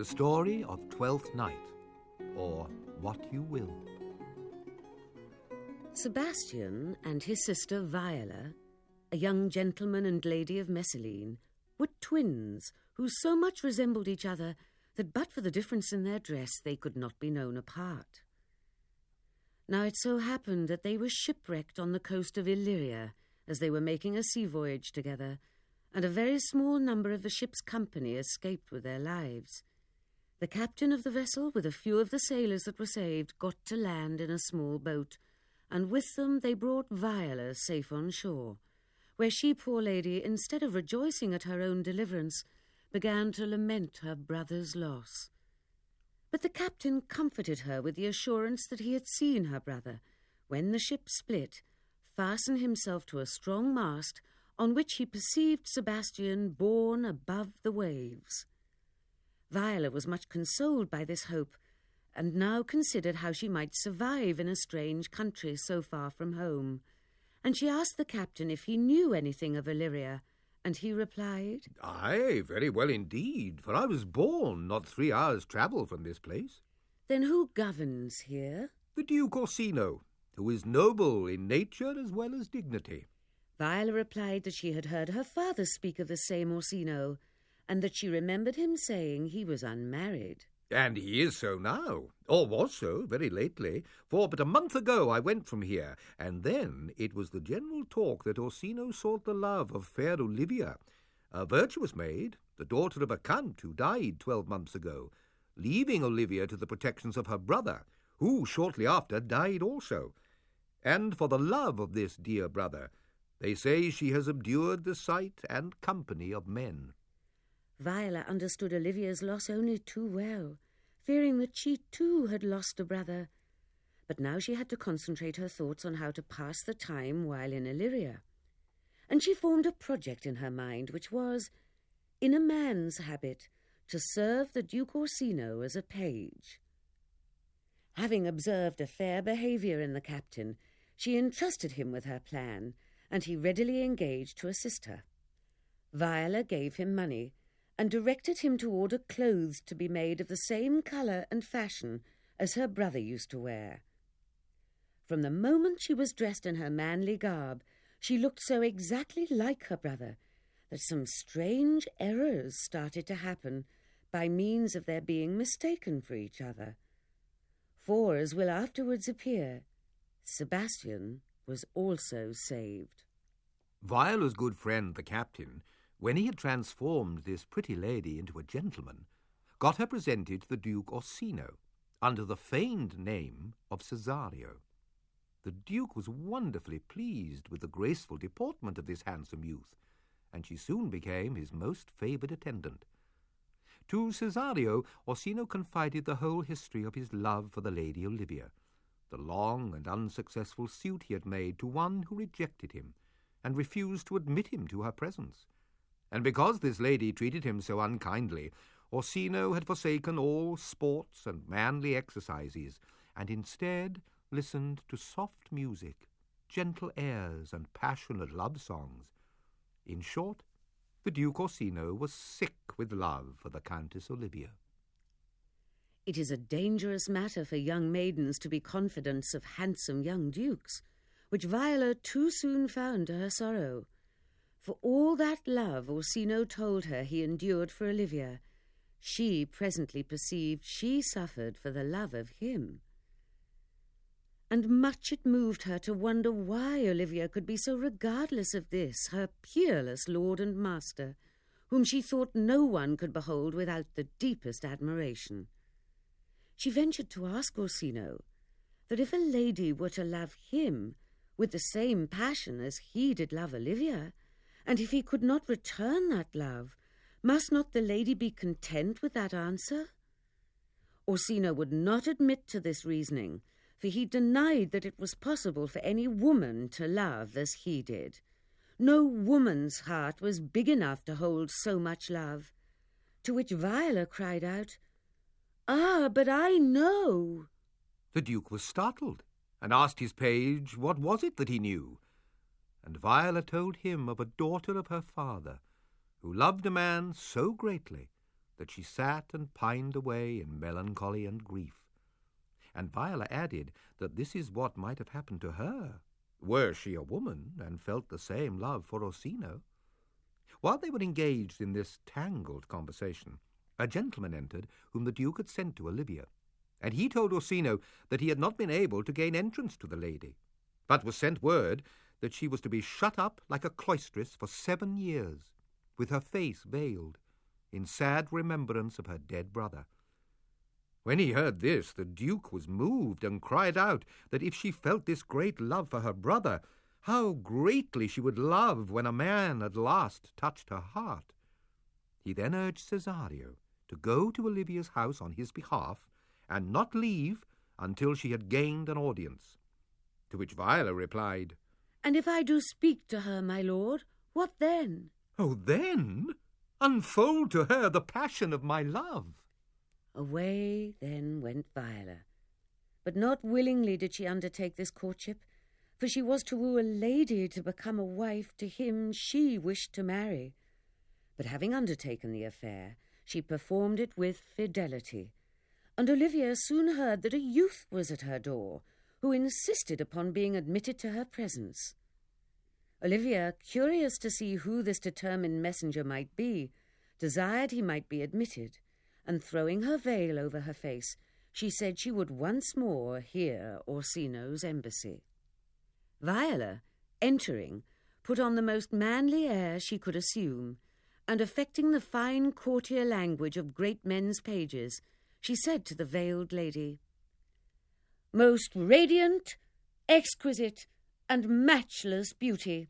The Story of Twelfth Night, or What You Will. Sebastian and his sister Viola, a young gentleman and lady of Messaline, were twins who so much resembled each other that but for the difference in their dress they could not be known apart. Now it so happened that they were shipwrecked on the coast of Illyria as they were making a sea voyage together, and a very small number of the ship's company escaped with their lives. The captain of the vessel, with a few of the sailors that were saved, got to land in a small boat, and with them they brought Viola safe on shore, where she, poor lady, instead of rejoicing at her own deliverance, began to lament her brother's loss. But the captain comforted her with the assurance that he had seen her brother, when the ship split, fasten himself to a strong mast on which he perceived Sebastian borne above the waves. Viola was much consoled by this hope, and now considered how she might survive in a strange country so far from home. And she asked the captain if he knew anything of Illyria, and he replied, "Aye, very well indeed, for I was born not 3 hours' travel from this place." "Then who governs here?" "The Duke Orsino, who is noble in nature as well as dignity." Viola replied that she had heard her father speak of the same Orsino, and that she remembered him saying he was unmarried. "And he is so now, or was so very lately, for but a month ago I went from here, and then it was the general talk that Orsino sought the love of fair Olivia, a virtuous maid, the daughter of a count who died 12 months ago, leaving Olivia to the protections of her brother, who shortly after died also. And for the love of this dear brother, they say she has abjured the sight and company of men." Viola understood Olivia's loss only too well, fearing that she too had lost a brother. But now she had to concentrate her thoughts on how to pass the time while in Illyria. And she formed a project in her mind, which was, in a man's habit, to serve the Duke Orsino as a page. Having observed a fair behaviour in the captain, she entrusted him with her plan, and he readily engaged to assist her. Viola gave him money, and directed him to order clothes to be made of the same colour and fashion as her brother used to wear. From the moment she was dressed in her manly garb, she looked so exactly like her brother that some strange errors started to happen by means of their being mistaken for each other. For, as will afterwards appear, Sebastian was also saved. Viola's good friend, the captain, when he had transformed this pretty lady into a gentleman, got her presented to the Duke Orsino, under the feigned name of Cesario. The Duke was wonderfully pleased with the graceful deportment of this handsome youth, and she soon became his most favoured attendant. To Cesario, Orsino confided the whole history of his love for the Lady Olivia, the long and unsuccessful suit he had made to one who rejected him, and refused to admit him to her presence. And because this lady treated him so unkindly, Orsino had forsaken all sports and manly exercises, and instead listened to soft music, gentle airs, and passionate love songs. In short, the Duke Orsino was sick with love for the Countess Olivia. It is a dangerous matter for young maidens to be confidants of handsome young dukes, which Viola too soon found to her sorrow. For all that love Orsino told her he endured for Olivia, she presently perceived she suffered for the love of him. And much it moved her to wonder why Olivia could be so regardless of this, her peerless lord and master, whom she thought no one could behold without the deepest admiration. She ventured to ask Orsino that if a lady were to love him with the same passion as he did love Olivia, and if he could not return that love, must not the lady be content with that answer? Orsino would not admit to this reasoning, for he denied that it was possible for any woman to love as he did. No woman's heart was big enough to hold so much love. To which Viola cried out, "Ah, but I know." The Duke was startled, and asked his page what was it that he knew. And Viola told him of a daughter of her father, who loved a man so greatly that she sat and pined away in melancholy and grief. And Viola added that this is what might have happened to her, were she a woman and felt the same love for Orsino. While they were engaged in this tangled conversation, a gentleman entered whom the Duke had sent to Olivia, and he told Orsino that he had not been able to gain entrance to the lady, but was sent word that she was to be shut up like a cloistress for 7 years, with her face veiled, in sad remembrance of her dead brother. When he heard this, the Duke was moved and cried out that if she felt this great love for her brother, how greatly she would love when a man at last touched her heart. He then urged Cesario to go to Olivia's house on his behalf and not leave until she had gained an audience. To which Viola replied, "And if I do speak to her, my lord, what then?" "Oh, then unfold to her the passion of my love." Away then went Viola, but not willingly did she undertake this courtship, for she was to woo a lady to become a wife to him she wished to marry. But having undertaken the affair, she performed it with fidelity, and Olivia soon heard that a youth was at her door, who insisted upon being admitted to her presence. Olivia, curious to see who this determined messenger might be, desired he might be admitted, and throwing her veil over her face, she said she would once more hear Orsino's embassy. Viola, entering, put on the most manly air she could assume, and affecting the fine courtier language of great men's pages, she said to the veiled lady, "Most radiant, exquisite, and matchless beauty,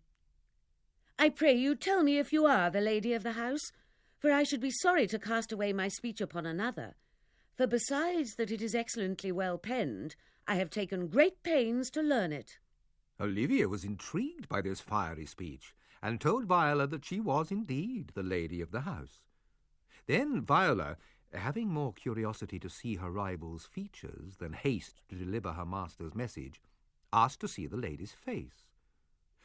I pray you tell me if you are the lady of the house, for I should be sorry to cast away my speech upon another, for besides that it is excellently well penned, I have taken great pains to learn it." Olivia was intrigued by this fiery speech, and told Viola that she was indeed the lady of the house. Then Viola, having more curiosity to see her rival's features than haste to deliver her master's message, asked to see the lady's face.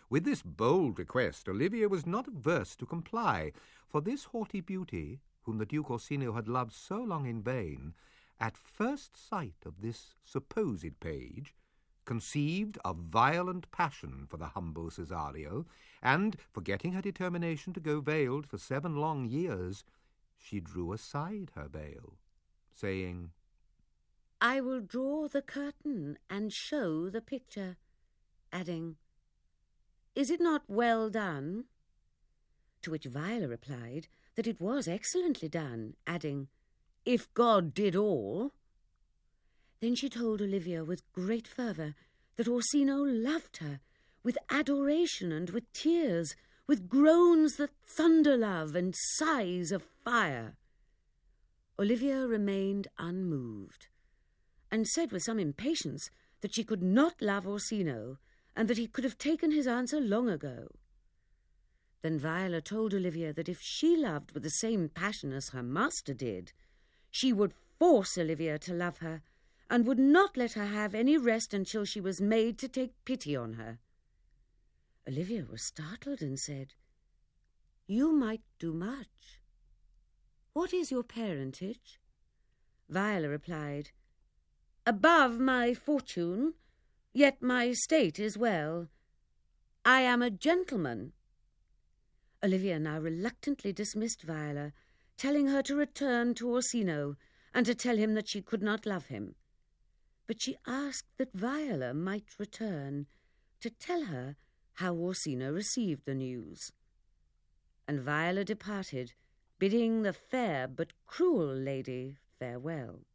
With this bold request, Olivia was not averse to comply, for this haughty beauty, whom the Duke Orsino had loved so long in vain, at first sight of this supposed page, conceived a violent passion for the humble Cesario, and, forgetting her determination to go veiled for 7 long years, she drew aside her veil, saying, "I will draw the curtain and show the picture," adding, "Is it not well done?" To which Viola replied that it was excellently done, adding, "If God did all." Then she told Olivia with great fervour that Orsino loved her, with adoration and with tears, with groans that thunder love and sighs of fire. Olivia remained unmoved, and said with some impatience that she could not love Orsino, and that he could have taken his answer long ago. Then Viola told Olivia that if she loved with the same passion as her master did, she would force Olivia to love her, and would not let her have any rest until she was made to take pity on her. Olivia was startled and said, "You might do much. What is your parentage?" Viola replied, "Above my fortune, yet my state is well. I am a gentleman." Olivia now reluctantly dismissed Viola, telling her to return to Orsino and to tell him that she could not love him. But she asked that Viola might return to tell her how Orsino received the news. And Viola departed, bidding the fair but cruel lady farewell.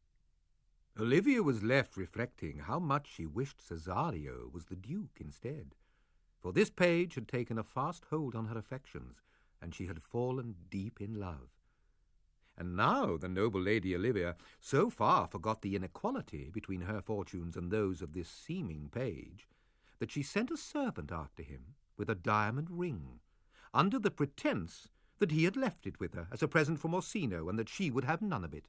Olivia was left reflecting how much she wished Cesario was the Duke instead, for this page had taken a fast hold on her affections, and she had fallen deep in love. And now the noble Lady Olivia so far forgot the inequality between her fortunes and those of this seeming page, that she sent a servant after him with a diamond ring, under the pretence that he had left it with her as a present from Orsino, and that she would have none of it.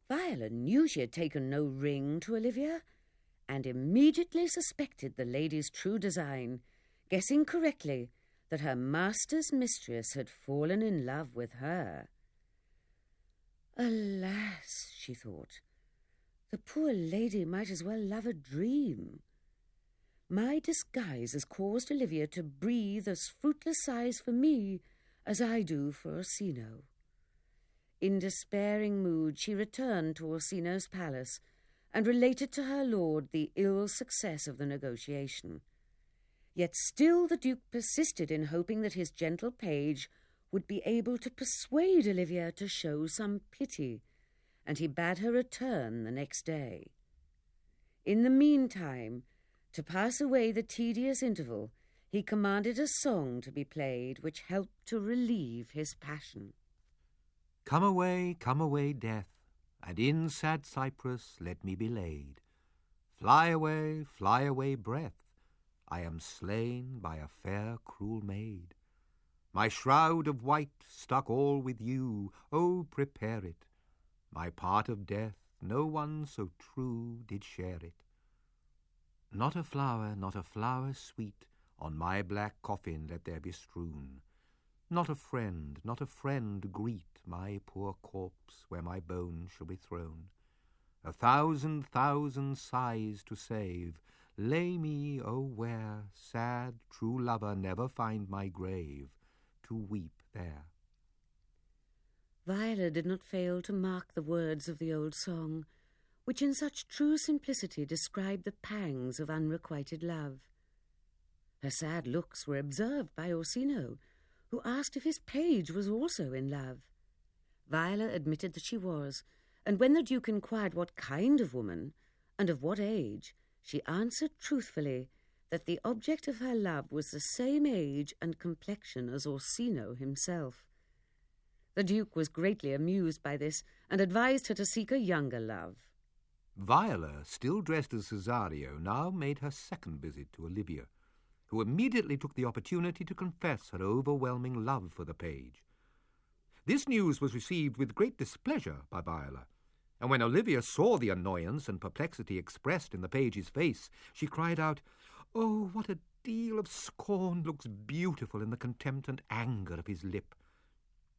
Viola knew she had taken no ring to Olivia, and immediately suspected the lady's true design, guessing correctly that her master's mistress had fallen in love with her. Alas, she thought, the poor lady might as well love a dream. My disguise has caused Olivia to breathe as fruitless sighs for me as I do for Orsino. In despairing mood she returned to Orsino's palace and related to her lord the ill success of the negotiation. Yet still the Duke persisted in hoping that his gentle page would be able to persuade Olivia to show some pity, and he bade her return the next day. In the meantime, to pass away the tedious interval, he commanded a song to be played which helped to relieve his passion. Come away, death, and in sad cypress let me be laid. Fly away, breath, I am slain by a fair, cruel maid. My shroud of white stuck all with you, oh, prepare it. My part of death, no one so true did share it. Not a flower sweet, on my black coffin let there be strewn. Not a friend, greet my poor corpse where my bones shall be thrown. 1,000 sighs to save, lay me, oh, where sad true lover never find my grave, to weep there. Viola did not fail to mark the words of the old song, which in such true simplicity described the pangs of unrequited love. Her sad looks were observed by Orsino, who asked if his page was also in love. Viola admitted that she was, and when the Duke inquired what kind of woman, and of what age, she answered truthfully that the object of her love was the same age and complexion as Orsino himself. The Duke was greatly amused by this, and advised her to seek a younger love. Viola, still dressed as Cesario, now made her second visit to Olivia, who immediately took the opportunity to confess her overwhelming love for the page. This news was received with great displeasure by Viola, and when Olivia saw the annoyance and perplexity expressed in the page's face, she cried out, "Oh, what a deal of scorn looks beautiful in the contempt and anger of his lip!"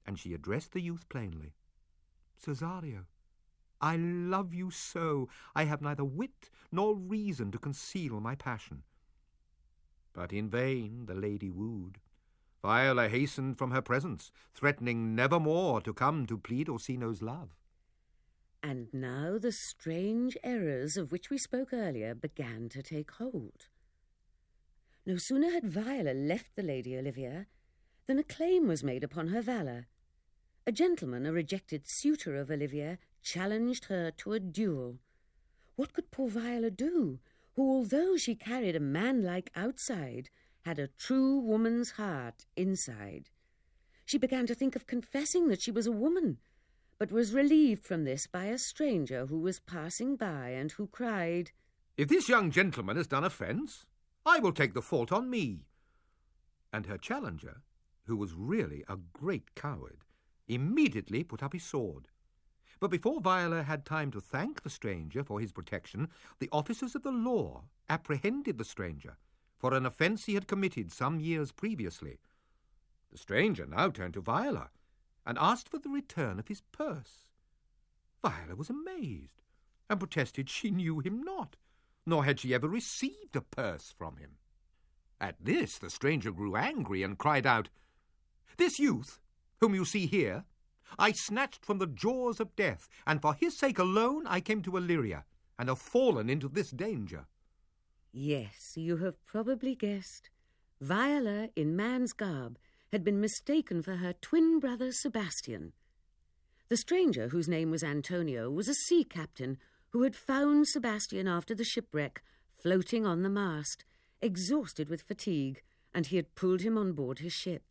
And she addressed the youth plainly. "Cesario, I love you so, I have neither wit nor reason to conceal my passion." But in vain the lady wooed. Viola hastened from her presence, threatening never more to come to plead Orsino's love. And now the strange errors of which we spoke earlier began to take hold. No sooner had Viola left the Lady Olivia than a claim was made upon her valour. A gentleman, a rejected suitor of Olivia, challenged her to a duel. What could poor Viola do, who, although she carried a manlike outside, had a true woman's heart inside? She began to think of confessing that she was a woman, but was relieved from this by a stranger who was passing by and who cried, "If this young gentleman has done offence, I will take the fault on me." And her challenger, who was really a great coward, immediately put up his sword. But before Viola had time to thank the stranger for his protection, the officers of the law apprehended the stranger for an offence he had committed some years previously. The stranger now turned to Viola and asked for the return of his purse. Viola was amazed and protested she knew him not, nor had she ever received a purse from him. At this the stranger grew angry and cried out, "This youth, whom you see here, I snatched from the jaws of death, and for his sake alone I came to Illyria, and have fallen into this danger." Yes, you have probably guessed. Viola, in man's garb, had been mistaken for her twin brother Sebastian. The stranger, whose name was Antonio, was a sea captain who had found Sebastian after the shipwreck, floating on the mast, exhausted with fatigue, and he had pulled him on board his ship.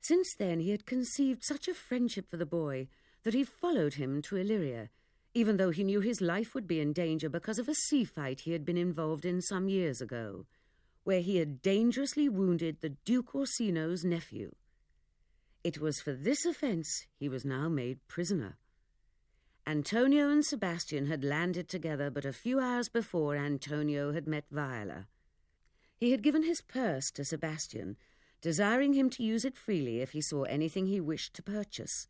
Since then he had conceived such a friendship for the boy that he followed him to Illyria, even though he knew his life would be in danger because of a sea fight he had been involved in some years ago, where he had dangerously wounded the Duke Orsino's nephew. It was for this offence he was now made prisoner. Antonio and Sebastian had landed together, but a few hours before Antonio had met Viola. He had given his purse to Sebastian, desiring him to use it freely if he saw anything he wished to purchase.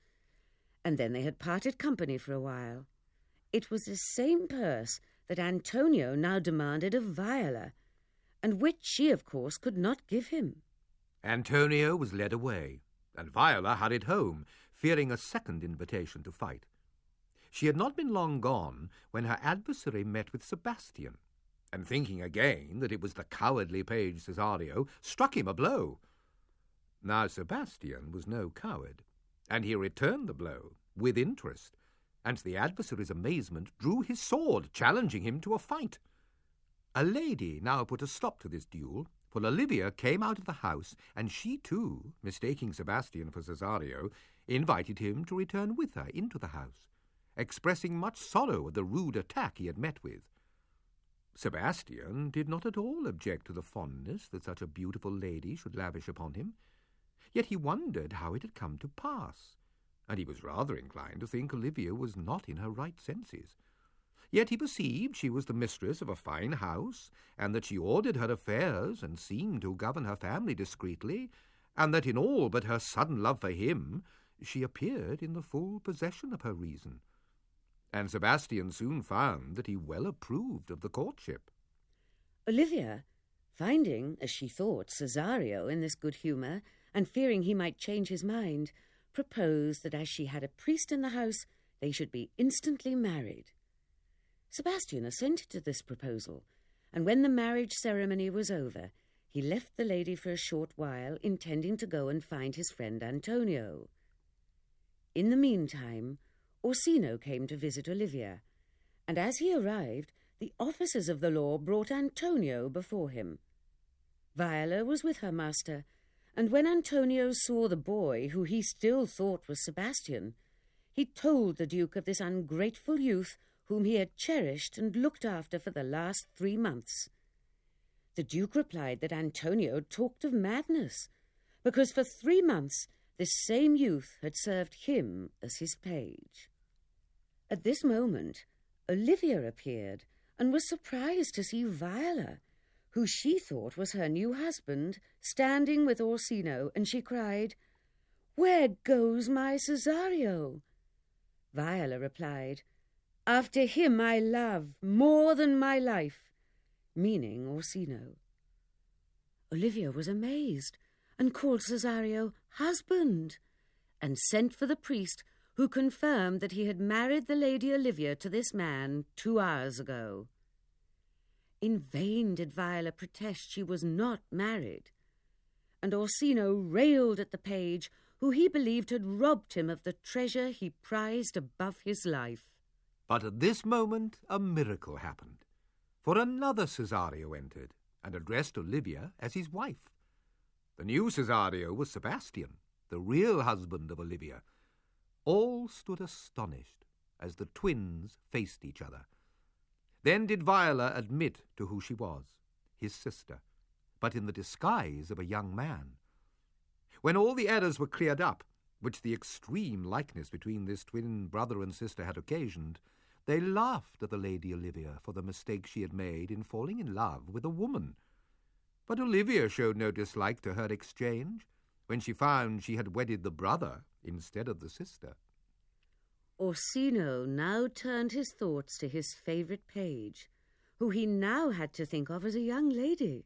and then they had parted company for a while. It was the same purse that Antonio now demanded of Viola, and which she, of course, could not give him. Antonio was led away, and Viola hurried home, fearing a second invitation to fight. She had not been long gone when her adversary met with Sebastian, and thinking again that it was the cowardly page Cesario, struck him a blow. Now Sebastian was no coward, and he returned the blow with interest, and to the adversary's amazement drew his sword, challenging him to a fight. A lady now put a stop to this duel, for Olivia came out of the house, and she too, mistaking Sebastian for Cesario, invited him to return with her into the house, expressing much sorrow at the rude attack he had met with. Sebastian did not at all object to the fondness that such a beautiful lady should lavish upon him, yet he wondered how it had come to pass, and he was rather inclined to think Olivia was not in her right senses. Yet he perceived she was the mistress of a fine house, and that she ordered her affairs and seemed to govern her family discreetly, and that in all but her sudden love for him she appeared in the full possession of her reason. And Sebastian soon found that he well approved of the courtship. Olivia, finding, as she thought, Cesario in this good humour, and fearing he might change his mind, proposed that as she had a priest in the house, they should be instantly married. Sebastian assented to this proposal, and when the marriage ceremony was over, he left the lady for a short while, intending to go and find his friend Antonio. In the meantime, Orsino came to visit Olivia, and as he arrived, the officers of the law brought Antonio before him. Viola was with her master, and when Antonio saw the boy, who he still thought was Sebastian, he told the Duke of this ungrateful youth whom he had cherished and looked after for the last 3 months. The Duke replied that Antonio talked of madness, because for 3 months this same youth had served him as his page. At this moment, Olivia appeared, and was surprised to see Viola, who she thought was her new husband, standing with Orsino, and she cried, "Where goes my Cesario?" Viola replied, "After him I love more than my life," meaning Orsino. Olivia was amazed, and called Cesario husband, and sent for the priest, who confirmed that he had married the Lady Olivia to this man 2 hours ago. In vain did Viola protest she was not married, and Orsino railed at the page, who he believed had robbed him of the treasure he prized above his life. But at this moment a miracle happened, for another Cesario entered, and addressed Olivia as his wife. The new Cesario was Sebastian, the real husband of Olivia. All stood astonished as the twins faced each other. Then did Viola admit to who she was, his sister, but in the disguise of a young man. When all the errors were cleared up, which the extreme likeness between this twin brother and sister had occasioned, they laughed at the Lady Olivia for the mistake she had made in falling in love with a woman. But Olivia showed no dislike to her exchange, when she found she had wedded the brother instead of the sister. Orsino now turned his thoughts to his favourite page, who he now had to think of as a young lady.